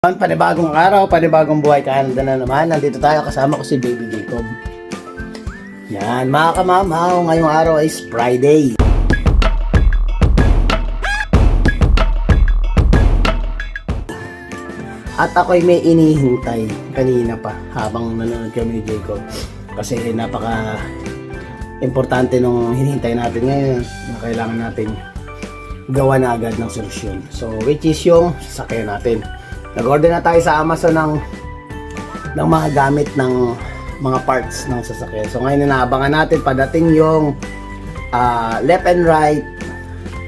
Panibagong araw, panibagong buhay, kahananda na naman. Nandito tayo, kasama ko si Baby Jacob. Yan, mga kamamaw, ngayong araw is Friday. At ako'y may inihintay kanina pa habang nanonood kami ni Jacob. Kasi napaka importante nung hinihintay natin ngayon na kailangan natin gawa na agad ng solusyon. So, which is yung sasakyan natin. Nag-order na tayo sa Amazon ng mga gamit ng mga parts ng sasakyan. So ngayon inaabangan natin padating yung left and right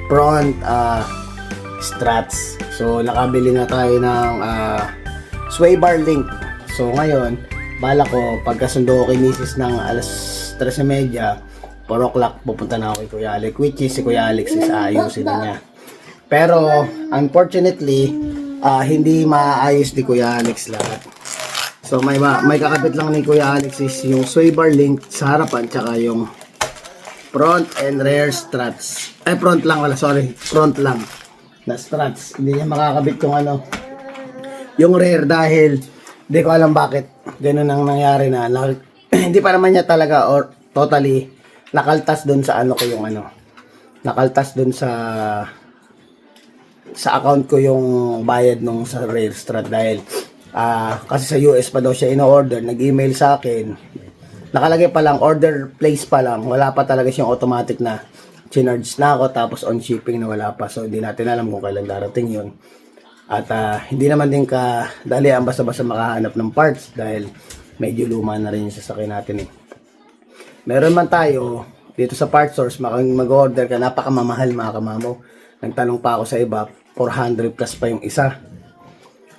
front struts. So nakabili na tayo ng sway bar link. So ngayon, bala ko pagkasundo ko kay Mrs. ng alas 3:30, 4 o'clock pupunta na ako kay Kuya Alex, which is si Kuya Alex is ayusin na niya. Pero unfortunately, hindi maayos ni Kuya Alex lahat. So may kakabit lang ni Kuya Alex is yung sway bar link sa harapan tsaka yung front and rear struts. Front lang na struts. Hindi niya makakabit yung rear dahil hindi ko alam bakit ganun ang nangyari na hindi pa naman niya talaga or totally nakaltas dun sa nakaltas dun sa account ko yung bayad nung sa rear strut dahil kasi sa US pa daw siya in-order, nag-email sa akin, nakalagay pa lang, order place pa lang, wala pa talaga siyang automatic na chinarge na ako, tapos on shipping na wala pa, so hindi natin alam kung kailan darating yun. At hindi naman din dali ang basta-basta makahanap ng parts dahil medyo luma na rin yung sasakyan natin Meron man tayo dito sa part source, mag-order ka, napakamamahal mga kamamo. Nagtanong pa ako sa iba, 400 plus pa yung isa.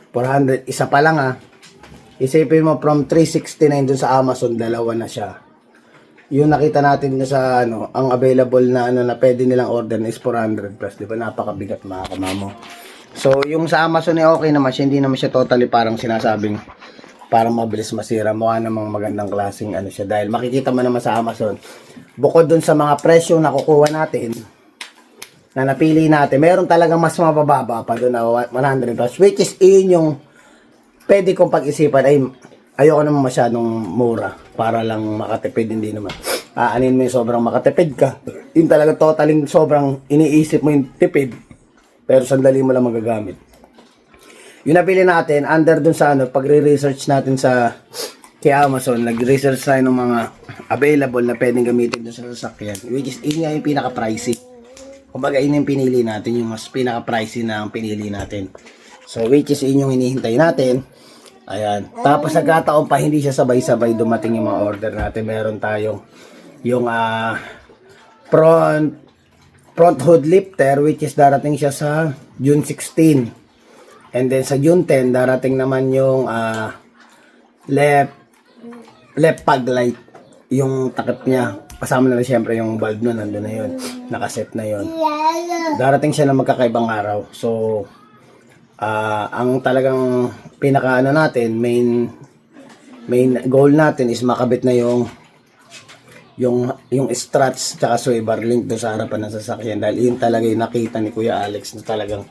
400, isa pa lang Isipin mo from 369 dun sa Amazon, dalawa na siya. Yung nakita natin sa ang available na na pwede nilang order is 400 plus, di ba? Napakabigat mga kamamo. So, yung sa Amazon okay naman siya, hindi naman siya totally parang sinasabing parang mabilis masira. Mukha namang magandang klaseng siya dahil makikita mo naman sa Amazon. Bukod dun sa mga presyo na kukuha natin, na napili natin, meron talagang mas mabababa pa doon na 100 plus, which is yung pwede kong pag-isipan. Ayoko naman masyadong mura para lang makatipid, hindi naman aanin mo yung sobrang makatipid ka, yung talaga totaling sobrang iniisip mo yung tipid pero sandali mo lang magagamit. Yung napili natin under dun sa pagre-research natin sa kay Amazon, nag-research tayo ng mga available na pwedeng gamitin dun sa sasakyan, which is yung pinaka-pricey. Kumbaga, yun yung pinili natin, yung mas pinaka-pricey na ang pinili natin. So, which is yung hinihintay natin. Ayan. Tapos, nagkataon pa, hindi siya sabay-sabay dumating yung mga order natin. Meron tayong yung front hood lifter, which is darating siya sa June 16. And then, sa June 10, darating naman yung left fog light. Yung takip niya. Kasama na rin siyempre yung bulb nun, nandun na yun, nakaset na yun. Darating siya na magkakaibang araw. So, ang talagang natin, main goal natin is makabit na yung struts tsaka sway bar link doon sa harapan ng sasakyan. Dahil yun talaga yung nakita ni Kuya Alex na talagang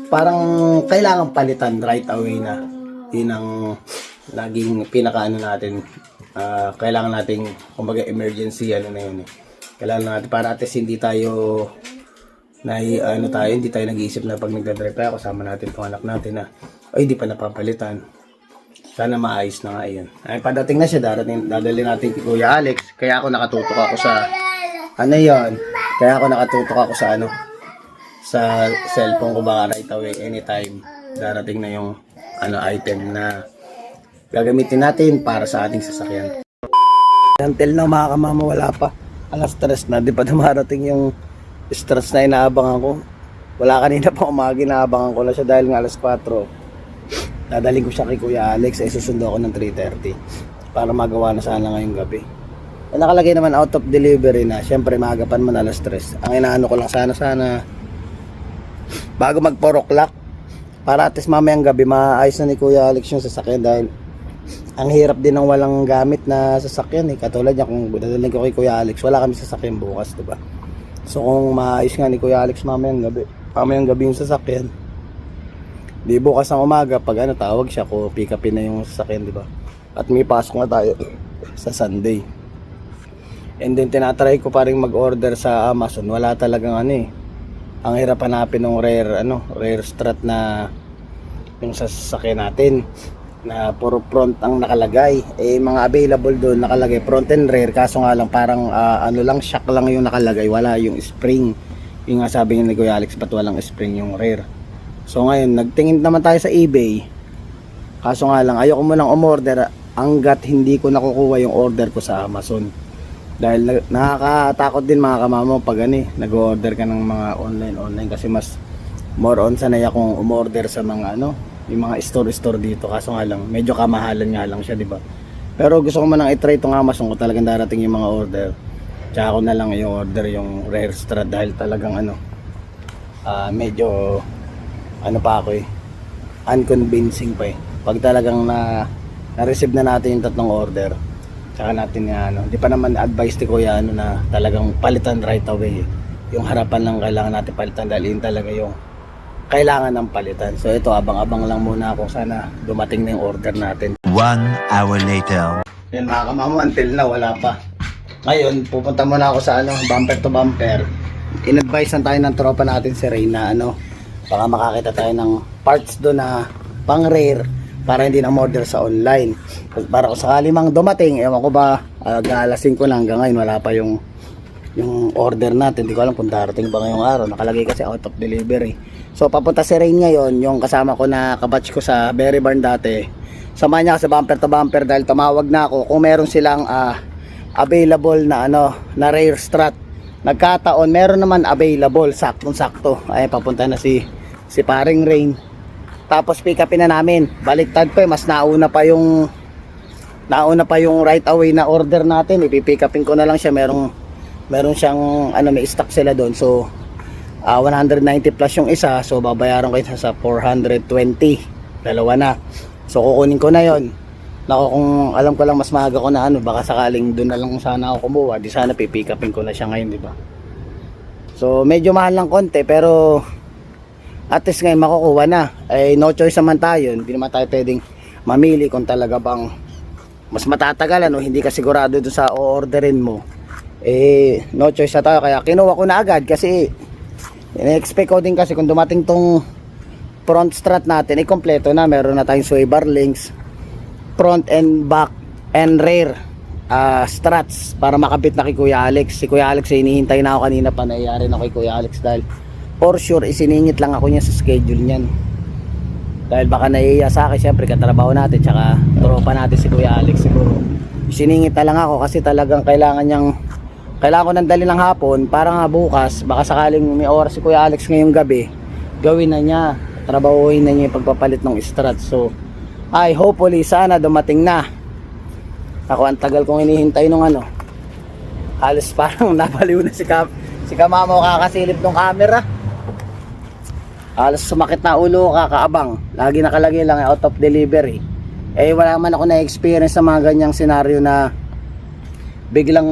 parang kailangan palitan right away na. Yun ang laging natin. Kailangan nating kumbaga emergency na yun Kailangan natin para at least hindi tayo hindi tayo nag-iisip na pag nagdadrive tayo kasama natin itong anak natin hindi pa napapalitan. Sana maayos na nga yun. Padating na siya, dadali natin kay Kuya Alex. Kaya ako nakatutok ako sa sa cellphone ko, baka right away anytime darating na yung item na gagamitin natin para sa ating sasakyan. Until now mga kamama, wala pa. Alas 3 na, di pa dumarating yung stress na inaabangan ko. Wala kanina pa umaga, inaabangan ko na siya dahil nga alas 4. Dadaling ko siya kay Kuya Alex, susundo ako ng 3:30 para magawa na sana ngayong gabi. Nakalagay naman out of delivery na, syempre maagapan mo na alas 3. Ang inaano ko lang sana bago mag 4 o'clock para at least mamayang gabi maayos na ni Kuya Alex yung sasakyan dahil ang hirap din ng walang gamit na sasakyan Katulad niya, kung dadalhin ko kay Kuya Alex, wala kami sasakyan bukas, diba? So kung maayos nga ni Kuya Alex mamayang gabi yung sasakyan, Di bukas ng umaga, pag ano, tawag siya, ko pick upin na yung sasakyan, di ba? At may pasok na tayo sa Sunday. And then, tinatry ko pa rin mag-order sa Amazon. Wala talagang ano eh. Ang hirap hanapin ng rare strat na yung sasakyan natin. Na puro front ang nakalagay. Eh, mga available doon, nakalagay front and rear. Kaso nga lang, parang ano lang, shock lang yung nakalagay. Wala yung spring. Yung nga sabi ni Kuya Alex, ba't walang spring yung rear? So ngayon, nagtingin naman tayo sa eBay. Kaso nga lang, ayoko mo lang umorder hanggat hindi ko nakukuha yung order ko sa Amazon. Dahil nakakatakot din mga kamamo pag nag-order ka ng mga online kasi mas more on sanay akong umorder sa mga yung mga store dito. Kaso nga lang, medyo kamahalan nga lang siya, di ba? Pero gusto ko man lang i-try itong Amazon ko, talagang darating yung mga order. Tsaka ako na lang yung order yung rare strat dahil talagang medyo pa ako unconvincing pa eh. Pag talagang na-receive na natin yung tatlong order, tsaka natin di pa naman advice ni Kuya na talagang palitan right away eh. Yung harapan lang kailangan natin palitan dahil yun talaga yung kailangan ng palitan. So ito, abang-abang lang muna ako, sana dumating na yung order natin. 1 hour later. Yan mga kamamo, until na wala pa. Ngayon, pupunta muna ako sa bumper to bumper. In-advisean tayo ng tropa natin si Ray na baka makakita tayo ng parts doon na pang rare para hindi na order sa online. Para kung sakali mang dumating, ewan ko ba, alas 5 lang hanggang ngayon wala pa yung order natin. Hindi ko alam kung darating ba ngayong araw. Nakalagay kasi out of delivery. So papunta si Rain ngayon, yung kasama ko na kabatch ko sa Berry Barn dati. Samahan niya sa bumper to bumper dahil tumawag na ako kung meron silang available na na rare strat. Nagkataon meron naman available, saktong-sakto. Ay papunta na si paring Rain. Tapos pick upin na namin. Baliktad pa mas nauna pa yung right away na order natin. Ipipick upin ko na lang siya. Meron siyang may stock sila doon. So 190 plus yung isa. So babayaran ko isa sa 420. Dalawa na. So kukunin ko na yon. Nako, kung alam ko lang mas maaga ko na baka sakaling doon na lang sana ako kumuha, di sana pipick upin ko na siya ngayon, di ba? So medyo mahal lang konti pero at least ngayon makukuha na. Eh no choice naman tayo. Hindi naman tayo pwedeng mamili kung talaga bang mas matatagalan o hindi ka sigurado doon sa o-orderin mo. Eh no choice na tayo, kaya kinuha ko na agad kasi in-expect ko din kasi kung dumating tong front strut natin, kompleto na. Meron na tayong sway bar links, front and back and rear struts para makabit na kay Kuya Alex. Si Kuya Alex hinihintay na ako kanina pa, naiyarin ako kay Kuya Alex dahil for sure isiningit lang ako niya sa schedule niyan. Dahil baka naiiya sa akin, syempre katrabaho natin tsaka tropa natin si Kuya Alex, siguro isiningit na lang ako kasi talagang kailangan ko nang dali ng hapon para nga bukas baka sakaling may oras si Kuya Alex ngayong gabi, gawin na niya, trabahuin na niya yung pagpapalit ng strat. So hopefully sana dumating na. Ako ang tagal kong hinihintay nung halos parang nabaliw na si Kamamo kakasilip ng camera. Halos sumakit na ulo kakaabang. Lagi nakalagay lang out of delivery. Eh wala man ako na-experience sa mga ganyang senaryo na biglang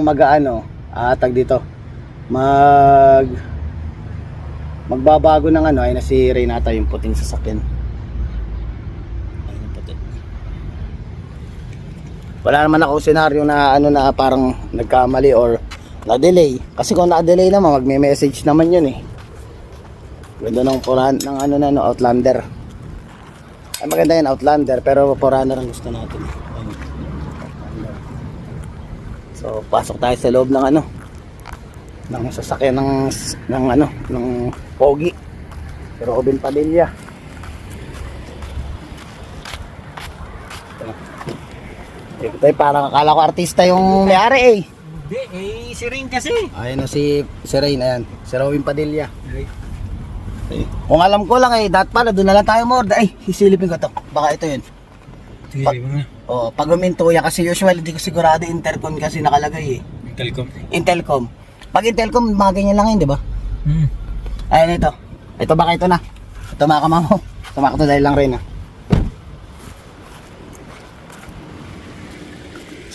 magbabago ng ay si Renata yung puting sasakyan. Wala naman ako senaryo na na parang nagkamali or na-delay. Kasi kung na-delay naman, magme-message naman yun eh. Ganda ng Outlander. Ay maganda yun, Outlander, pero Forerunner ang gusto natin. So, pasok tayo sa loob ng ng sasakyan ng Pogi. Pero Robin Padilla. Ito parang akala ko artista yung may-ari eh. Hindi, si Rain kasi. Ayun na si Rain, ayan. Si Robin Padilla. Kung alam ko lang dapat pala doon na lang tayo order. Ay, isilipin ko to. Baka ito yun. Pag huminto yan kasi usually hindi ko sigurado intercom kasi nakalagay eh. Intelcom. Pag Intelcom, mga ganyan lang yun, di ba? Ayun ito. Ito baka ito na. Ito mga kamamo. Tumakto dahil lang Rain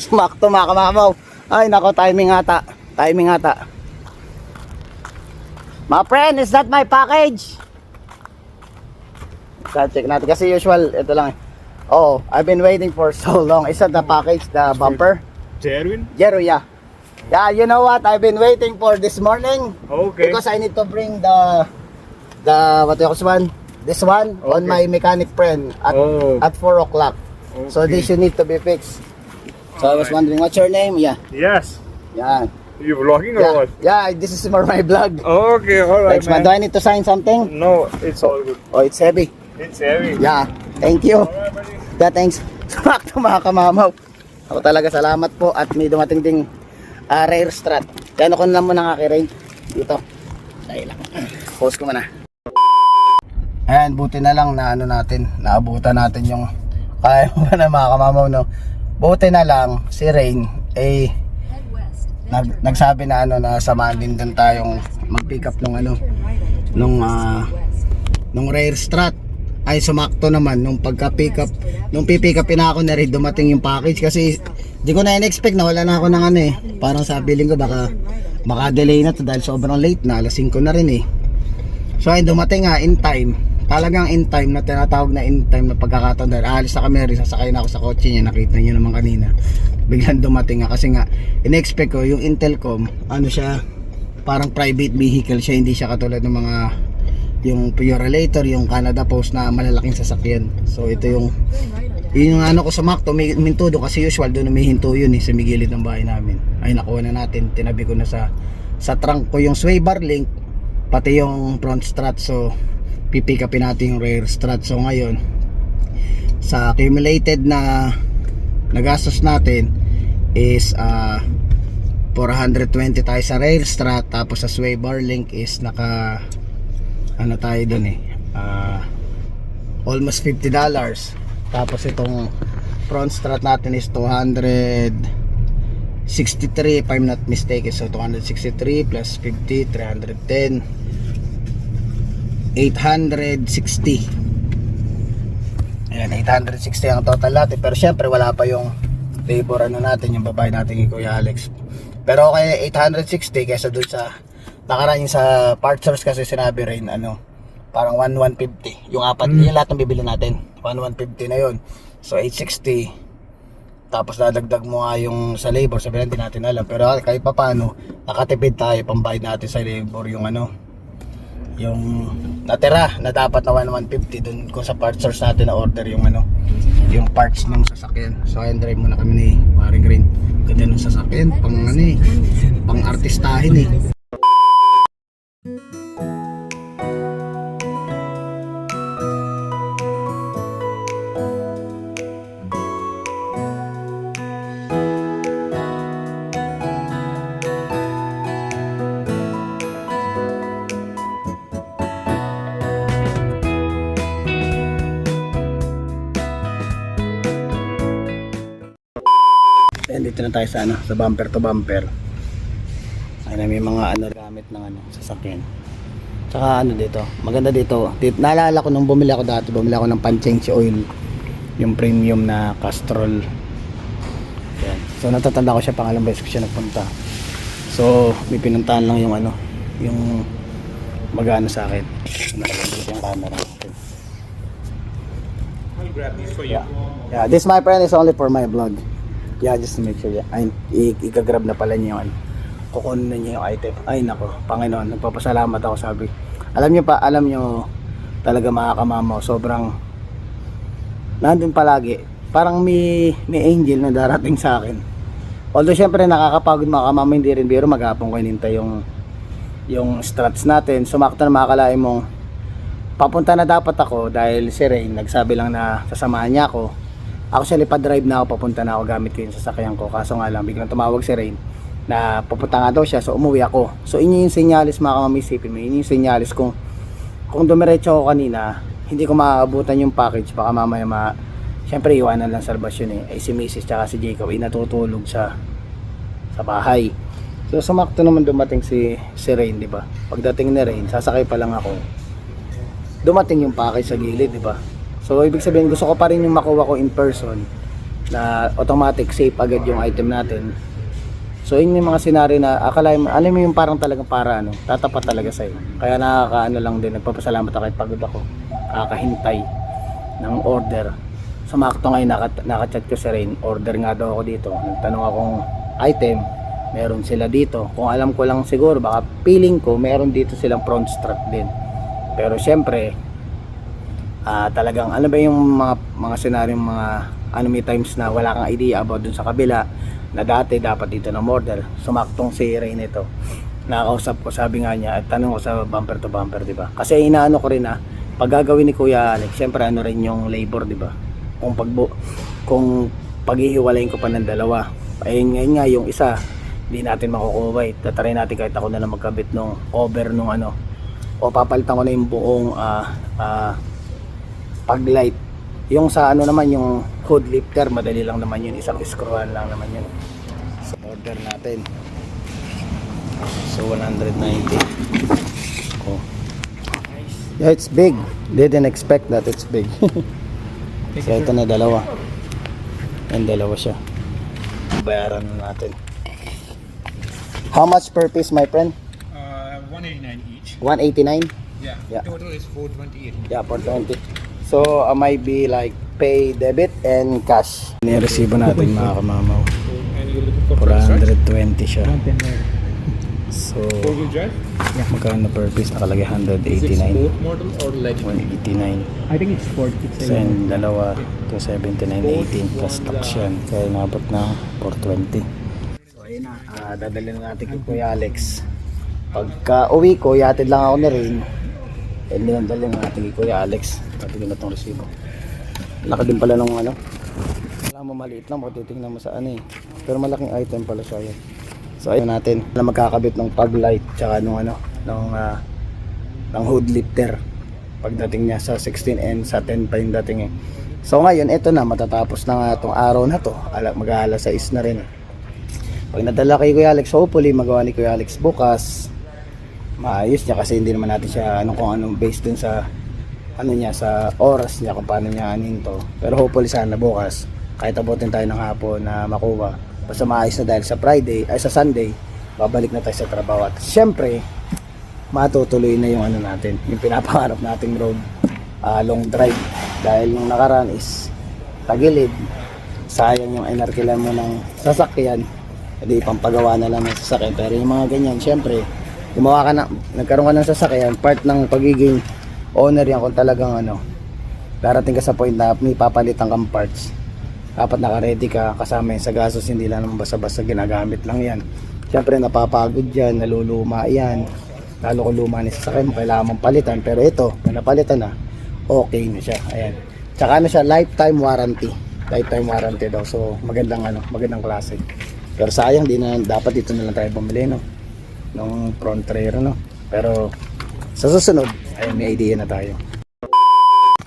Sumakto mga kamamaw. Ay nako, timing ata. My friend, is that my package? check natin. Kasi usual, ito lang. Oh, I've been waiting for so long. Is that the package, the bumper? Jerwin? Jero, yeah. Yeah, you know what? I've been waiting for this morning. Okay. Because I need to bring the what do you call this one? This one on Okay. my mechanic friend at 4 o'clock. So Okay. this should need to be fixed. So I was wondering, what's your name? Yeah. Yes. Yeah. You vlogging or Yeah. what? Yeah, this is for my vlog. Okay, alright, Thanks, man. Do I need to sign something? No, it's all good. Oh, it's heavy. It's heavy. Yeah. Thank you. Alright, buddy. Yeah, thanks. Sakto mga kamamaw. Ako talaga salamat po at may dumating ding rare strat. Kaya ako na muna kaki-range dito. Dahil lang. Pause ko muna. Ayan, buti na lang na ano natin, naabutan natin yung kaya mo na mga kamamaw, no? Buti na lang si Rain nagsabi na ano na samahan din dun tayong mag-pick up nung ano nung rare strat. Ay sumakto naman nung pagka-pick up, nung pipick up na ako na rin dumating yung package kasi di ko na in-expect na wala na ako ng ano eh. Parang sabi ko baka delay na to dahil sobrang late na, alas 5 na rin eh. So ay dumating nga in time. Talagang in time na tinatawag na in time na pagkakataon dahil alis na kami rin, sasakay na ako sa kotse niya, nakita niyo naman kanina. Biglang dumating nga kasi nga in-expect ko yung Intelcom, ano siya, parang private vehicle siya, hindi siya katulad ng mga yung Purelator, yung Canada Post na malalaking sasakyan. So ito yung ano ko sa Macto, may minto doon kasi usual doon may hinto yun eh, sa migilid ng bahay namin. Ay nakuha na natin, tinabi ko na sa trunk ko yung sway bar link, pati yung front strut. So pipick upin natin yung rear strut. So ngayon sa accumulated na nagastos natin is 420 tayo sa rear strut, tapos sa sway bar link is naka ano tayo dun eh, almost $50. Tapos itong front strut natin is 263 if I'm not mistaken. So 263 plus 50, 310, 860. Ayan, 860 ang total natin. Pero syempre wala pa yung labor ano natin, yung babae natin kay Kuya Alex. Pero okay, 860 kaysa dun sa nakaraan yung sa part source kasi sinabi rin ano, parang 1,150 yung apat, yung lahat ng bibili natin 1,150 na yun. So 860 tapos dadagdag mo nga yung sa labor, sabihin din natin alam, pero kahit pa paano nakatipid tayo, pambayad natin sa labor yung ano, yung natira na dapat na 1,150 dun kung sa part source natin na order yung ano, yung parts ng sasakyan. So ayan, drive muna kami ni Waring Green. Ganda ng sasakyan, pang ano eh, pang artistahin eh. Ayan, dito na tayo sa ano, sa bumper to bumper. Ayun, may mga ano gamit ng ano, sasakyan. Tsaka ano dito, maganda dito. Naalala ko nung bumili ako dati, bumili ako ng pan-change oil, yung premium na Castrol. Ayan. So natatanda ko siya, pangalang beses ko siya nagpunta. So may pinuntahan lang yung ano, yung mag-ano sa akin. Nalagay yung camera. Okay. I'll grab this for you. Yeah, this my friend is only for my vlog. Yeah, just to make sure. Ay, ikagrab na pala niya yung ano. Kukunin na niya yung item. Ay nako, Panginoon, nagpapasalamat ako, sabi. Alam niyo talaga mga kamamaw, sobrang nandun palagi. Parang may angel na darating sa akin. Although syempre nakakapagod mga kamamaw, hindi rin biro, maghapon ko hinintay yung struts natin. Sumakto na makakalain mong papunta na dapat ako dahil si Rain nagsabi lang na sasamahan niya ako. Ako siya drive na ako, papunta na ako gamit ko yung sasakyan ko. Kaso nga lang, biglang tumawag si Rain na pupunta nga daw siya, so umuwi ako. So inyo yung senyalis mga kamamisipin mo, inyo yung senyalis kung dumiretso ako kanina, hindi ko maaabutan yung package, baka mamaya syempre iwanan lang sa labas yun eh. Ay si Mrs. tsaka si Jacob ay natutulog sa bahay. So sumakto naman dumating si Rain, di ba? Pagdating ni Rain, sasakay pa lang ako, dumating yung package sa gilid, di ba? So ibig sabihin, gusto ko pa rin yung makuha ko in person na automatic safe agad yung item natin. So yun yung mga senaryo na akala alam mo yung parang talagang para ano, tatapat talaga sa'yo. Kaya nakakaano lang din, nagpapasalamat ako kahit pagod ako, kakahintay. ng order. Sumakto ngayon nakachat ko si Rain, order nga daw ako dito. Nagtanong akong item, meron sila dito. Kung alam ko lang siguro, baka feeling ko meron dito silang prawn strap din. Pero syempre, talagang ano ba yung mga senaryo, mga enemy times na wala kang idea about dun sa kabila, na dati dapat dito na order. Sumaktong si Rain ito. Nakakausap ko, sabi nga niya, at tanong ko sa bumper to bumper, di ba? Kasi inaano ko rin pag gagawin ni Kuya Alex, syempre ano rin yung labor, di ba? Kung paghihiwalayin ko pa ng dalawa, ay ngayon nga yung isa, hindi natin makukuha. Tataray natin kahit ako na lang magkabit nung cover nung ano, o papalitan ko na yung buong paglight. Yung sa ano naman, yung hood lifter, madali lang naman yun, isang screwan lang naman yun. So order natin. So 190. Oh. Yeah, it's big. Didn't expect that it's big. So ito na dalawa. Yan, dalawa siya. Bayaran na natin. How much per piece, my friend? 189 each. 189? Yeah. Yeah. Total is 428. Yeah, 420. So, might be like pay debit and cash. Niresibo natin mga kamamaw. And you're looking for price, right? 420 siya. So, Four-wheel drive? magkano per piece? Nakalagay Is it 189. sport model or legend? 189. I think it's sport. It's So, yung dalawa, 279.18 plus tax yan. Kaya nabot na 420. So, ayun na. Dadalhin na natin kay Kuya Alex. Pagka uwi ko, yatid lang ako na rin. And then, dalhin na natin kay Kuya Alex. Patigil na itong resibo. Laki din pala nung ano. Wala mo, maliit lang. Titingnan mo sa ano eh. Pero malaking item pala siya yan. So, ayun natin. Na magkakabit ng pag light. Tsaka nung ano, ng hood lifter. Pagdating niya sa 16 and sa 10 pa yung dating eh. So ngayon, ito na, matatapos na nga itong araw na to. Mag-aalas 6 na rin. Pag nadala kay Kuya Alex, hopefully magawa ni Kuya Alex bukas. Maayos niya kasi hindi naman natin siya kung anong based dun sa ano niya, sa oras niya kung paano niya anin to. Pero hopefully sana bukas, kahit abutin tayo ng hapon na makuha. Basta maayos na dahil sa Friday, ay sa Sunday, babalik na tayo sa trabaho. At syempre, matutuloy na yung ano natin, yung pinapangarap nating road, long drive. Dahil yung nakaraan is tagilid, sayang yung inarkilan mo ng sasakyan, hindi pampagawa na lang ng sasakyan. Pero yung mga ganyan, syempre, gumawa ka na, nagkaroon ka ng sasakyan, part ng pagiging owner yan kung talagang ano, darating ka sa point na may papalitan kang parts. Dapat naka-ready ka, kasama yun sa gastos, hindi lang naman basta-basta ginagamit lang yan. Syempre napapagod yan, naluluma yan. Lalo kung luma ni sasakyan mo, kailangan mong palitan. Pero ito, na napalitan na, okay na siya. Ayan. Tsaka ano siya, lifetime warranty. Lifetime warranty daw. So magandang magandang klase. Pero sayang, di na, dapat dito na lang tayo bumili, no? Nung front rear, no? Pero sa susunod, ayun, may idea na tayo.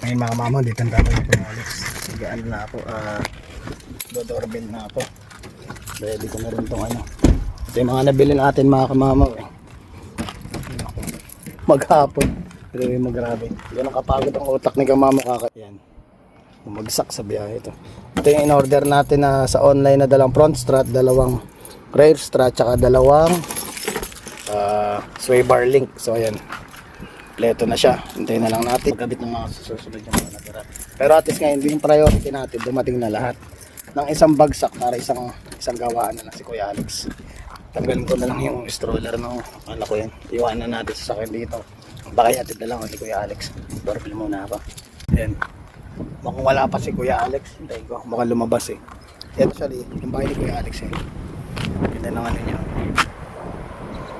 Ngayon mga mama, dito na tayo po ng Alex. Sige, ano na ako, doorbell na ako. Ready ko na rin itong ano. Ito yung mga nabili natin mga kamama, eh. Maghapon. Pero yung magrabe. Ganun kapagod ang utak ni kamama yan. Bumagsak sa biyahe ito. Ito yung in-order natin na sa online na dalawang front strut, dalawang rear strut, tsaka dalawang sway bar link. So ayan, pleto na siya. Hintayin na lang natin magkabit ng mga susunod yung mga natira. Pero at least ngayon yung priority natin, dumating na lahat ng isang bagsak para isang gawaan na lang si Kuya Alex. Tanggalin ko na lang yung stroller ng anak ko yan. Iwanan natin sa sakit dito. Baka yatid na lang ako si Kuya Alex. Doorbell muna ako. Ayan. Mukhang wala pa si Kuya Alex. Hintayin ko. Mukhang lumabas eh. Yan actually, yung bahay ni Kuya Alex eh. Ganda ng ano niya.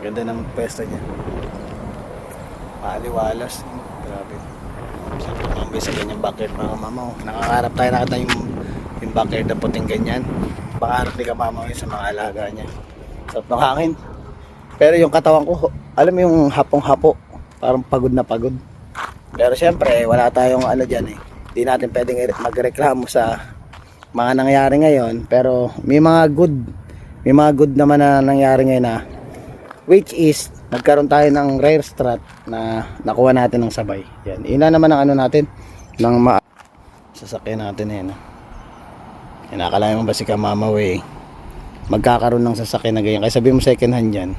Ganda ng pwesto niya. Maaliwalas. Grabe. Siyempre mamay sa ganyang backyard mga mama. Nakakarap tayo nakita yung backyard na puting ganyan. Pangarap ni kamama yun sa mga alaga niya. Sarap ng hangin. Pero yung katawan ko, alam mo yung hapong-hapo. Parang pagod na pagod. Pero syempre, wala tayong ano dyan eh. Hindi natin pwedeng magreklamo sa mga nangyari ngayon. Pero may mga good naman na nangyari ngayon na which is, nagkaroon tayo ng rear strut na nakuha natin ng sabay. Yan. Ina naman ang ano natin, ng sasakyan natin eh. No? Nakakalain mo ba si kamama eh. Magkakaroon ng sasakyan na ganyan. Kaya sabi mo second hand yan,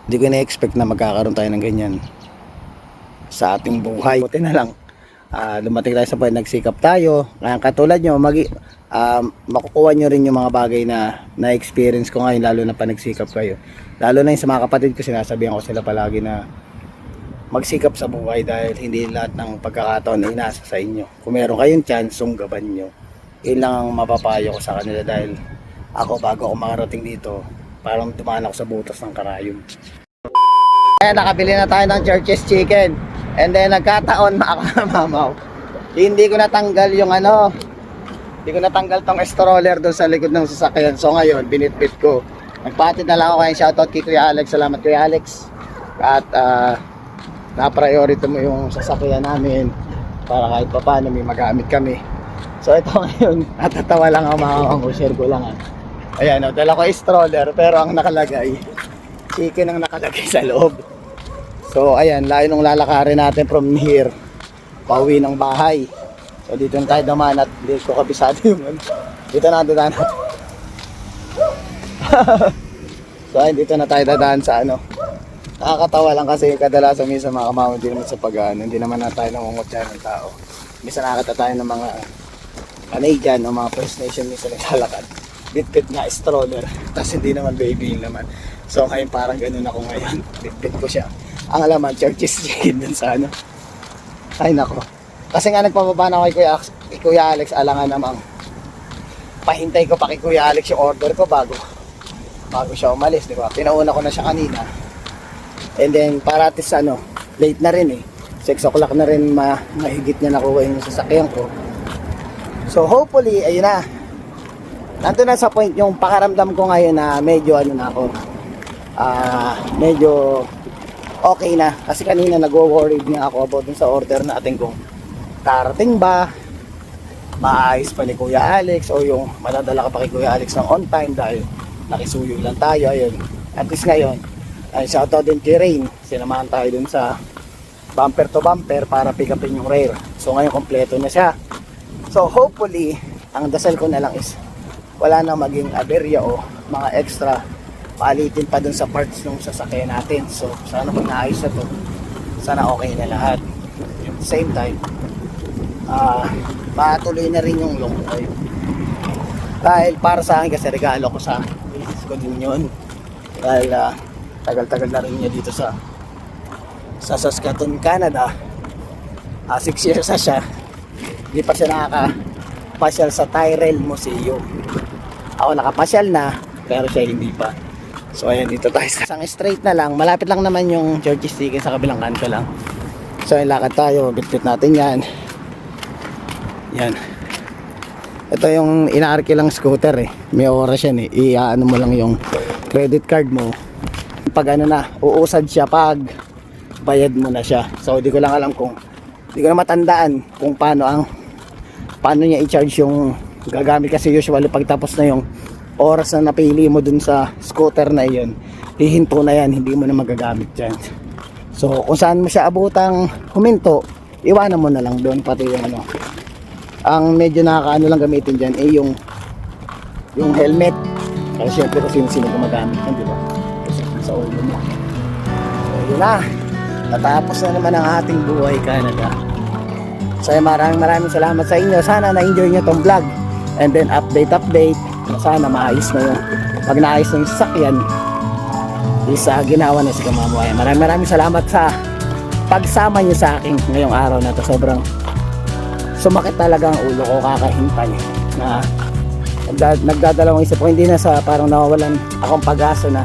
hindi ko na-expect na magkakaroon tayo ng ganyan sa ating buhay. Buti na lang, Dumating tayo sa point, nagsikap tayo. Kaya katulad nyo, makukuha nyo rin yung mga bagay na na-experience ko ngayon, lalo na pa nagsikap kayo. Lalo na yung sa mga kapatid ko, sinasabihan ko sila palagi na magsikap sa buhay dahil hindi lahat ng pagkakataon ay nasa sa inyo. Kung meron kayong chance, sunggaban nyo. Yun lang ang mapapayo ko sa kanila dahil ako bago ako makarating dito, parang tumaan ako sa butas ng karayom. Kaya nakabili na tayo ng Church's Chicken. And then nagkataon mamaw. Hindi ko natanggal yung hindi ko natanggal tong stroller doon sa likod ng sasakyan. So ngayon, binitbit ko. Nagpatid na lang ako kayo. Shoutout kay Kuya Alex. Salamat Kuya Alex. At na-priority mo yung sasakyan namin para kahit pa paano may magamit kami. So ito ngayon, natatawa lang ako mga share ko lang. Ayan, dala ko stroller pero ang nakalagay, chicken ang nakalagay sa loob. So ayan, layo nung lalakarin natin from here pauwi ng bahay. So dito na tayo daman at hindi ko kabisado yung dito na dadaan. So ayun, dito na tayo dadaan sa nakakatawa lang kasi kadalasan minsan mga kamaw hindi naman sa hindi naman na tayo nangungutya ng tao. Minsan nakakata tayo ng mga Canadian o mga First Nation minsan naglalakad. Bitbit nga stroller tapos hindi naman baby yung laman. So ngayon parang ganun ako ngayon. Bitbit ko siya. Ang alaman, Church's Chicken dun sa Ay nako. Kasi nga nagpababa na ako kay Kuya Alex, alangan namang pahintay ko pa kay Kuya Alex yung order ko bago siya umalis, di ba? Pinauna ko na siya kanina. And then para at least late na rin 6 o'clock na rin mahigit niya nakuha yung sasakyan ko. So hopefully, ayun na. Nandun na sa point yung pakaramdam ko ngayon na medyo na ako. Medyo okay na kasi kanina nagwo-worried nga ako about dun sa order natin kung karating ba, maayos pa ni Kuya Alex o yung madadala ka pa kay Kuya Alex ng on time dahil nakisuyo lang tayo. Ayun, at least ngayon ay shoutout din kay Rain, sinamahan tayo dun sa bumper to bumper para pick upin yung rare. So ngayon kompleto na siya. So hopefully ang dasal ko na lang is wala na maging aberya o mga extra paalitin pa dun sa parts ng sasakyan natin. So sana pag naayos na to, sana okay na lahat. At the same time, matuloy na rin yung long drive. Dahil para sa akin kasi regalo ko sa business ko din yun. Dahil tagal-tagal na rin niya dito sa Saskatoon, Canada. 6 years na siya. Hindi pa siya nakakapasyal sa Tyrrell Museum. Ako nakapasyal na, pero siya hindi pa. So ayan, dito tayo sa isang straight na lang. Malapit lang naman yung Church's Chicken, sa kabilang kanto lang. So ayan, lakad tayo, bitbit natin yan. Yan. Ito yung inaarki lang scooter may oras yan i-ano mo lang yung credit card mo. Pag uusad siya pag bayad mo na siya. So di ko lang alam di ko na matandaan kung paano niya i-charge yung gagamit kasi usually pag tapos na yung oras na napili mo dun sa scooter na iyon, hihinto na yan, hindi mo na magagamit dyan. So kung saan mo siya abutang huminto, iwanan mo na lang doon. Pati yung ang medyo nakakaano lang gamitin dyan yung helmet kasi syempre kung sino gumagamit yan, di ba? Kasi sa ulo mo. So yun na, natapos na naman ang ating buhay Canada. So maraming salamat sa inyo. Sana na-enjoy nyo tong vlog. And then update. Sana maayos na yun. Pag naayos na yung sasakyan, isa ginawa na si Kamamuay. Maraming salamat sa pagsama nyo sa akin ngayong araw na to. Sobrang sumakit talaga ang ulo ko kakahintay na nagdadalawang isip ko. Hindi na sa parang nawawalan akong pag-asa na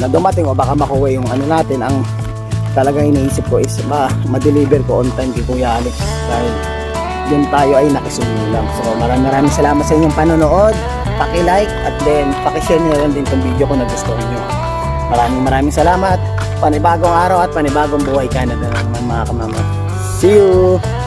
dumating o baka makuha yung natin. Ang talagang iniisip ko is ma-deliver ko on time kay Kuya Alex dahil yun tayo ay nakisuyo lang. So maraming salamat sa inyong panonood. Paki-like at then paki-share nyo lang din itong video kung nagustuhan nyo. Maraming salamat. Panibagong araw at panibagong buhay Canada naman mga kamama. See you!